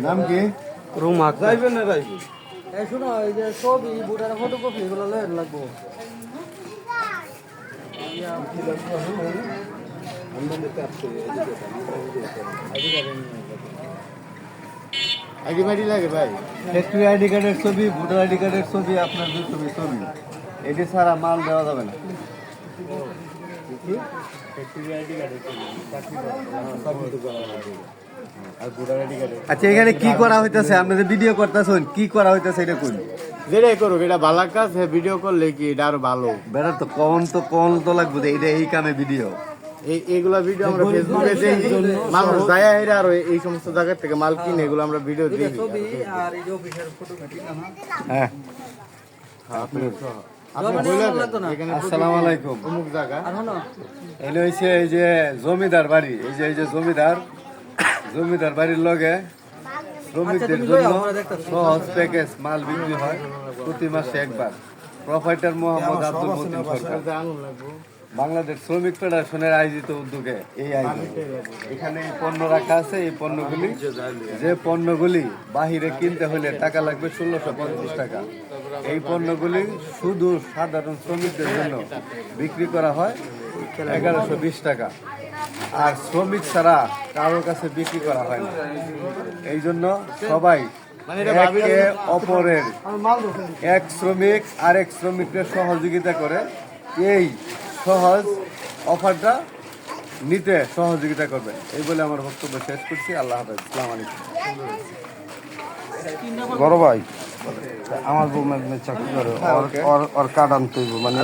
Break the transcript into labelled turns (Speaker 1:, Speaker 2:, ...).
Speaker 1: নাম কি?
Speaker 2: রুমা
Speaker 1: যাইবেন না যাইবেন?
Speaker 2: এই শোনো, এই যে ছবি ভোটার ফটোকপি এগুলো লাগবো।
Speaker 1: আইডি মাইডি লাগে ভাই? ফ্যাক্টরি আইডি কার্ডের ছবি, ভোটার আইডি কার্ডের ছবি, আপনার দুই ছবি ছবি এটি ছাড়া মাল দেওয়া যাবে না। আচ্ছা, এখানে কি করা হইতেছে? আপনাদের ভিডিও করতেছেন, কি করা হইতেছে এটা কোন?
Speaker 3: যেটাই করুক, এটা ভালো কাজ। ভিডিও করলে কি এটা আরো ভালো।
Speaker 1: বেড়া তো কন তো লাগবে যে এটা এই কামে ভিডিও।
Speaker 3: এইগুলা ভিডিও আমরা ফেসবুকে দেখি, মানুষ যায় এরা আর এই সমস্ত জায়গা থেকে মাল কিনে এগুলো আমরা ভিডিও দিই।
Speaker 2: ছবি আর এই যে অফিসের ফটোকপি না।
Speaker 1: হ্যাঁ, আসসালামু আলাইকুম।
Speaker 3: অমুক জায়গা
Speaker 2: আর হলো
Speaker 1: এটা হইছে এই যে জমিদার বাড়ি, এই যে জমিদার বাড়ির লগে শ্রমিকদের জন্য সহজ প্যাকেজ মাল বিক্রি হয় প্রতি মাসে একবার। প্রোপাইটার মোহাম্মদ আব্দুল মতিন সরকার, বাংলাদেশ শ্রমিক ফেডারেশনের আয়োজিত উদ্যোগে এই আয়োজন। এখানে এই পণ্য রাখা আছে। এই পণ্যগুলি, যে পণ্যগুলি বাহিরে কিনতে হলে টাকা লাগবে 1650 টাকা, এই পণ্যগুলি শুধু সাধারণ শ্রমিকদের জন্য বিক্রি করা হয় 1120 টাকা। আর শ্রমিক ছাড়া কারোর কাছে বিক্রি করা হয় না। এই জন্য সবাই একে অপরের, এক শ্রমিক আরেক শ্রমিককে সহযোগিতা করে এই সহজ অফারটা নিতে সহযোগিতা করবেন। এই বলে আমার বক্তব্য শেষ করছি। আল্লাহ হাফেজ, আসসালামু আলাইকুম।
Speaker 3: বড় ভাই, আমার বউ চাকরি করে, ওর কার্ড আনতে মানে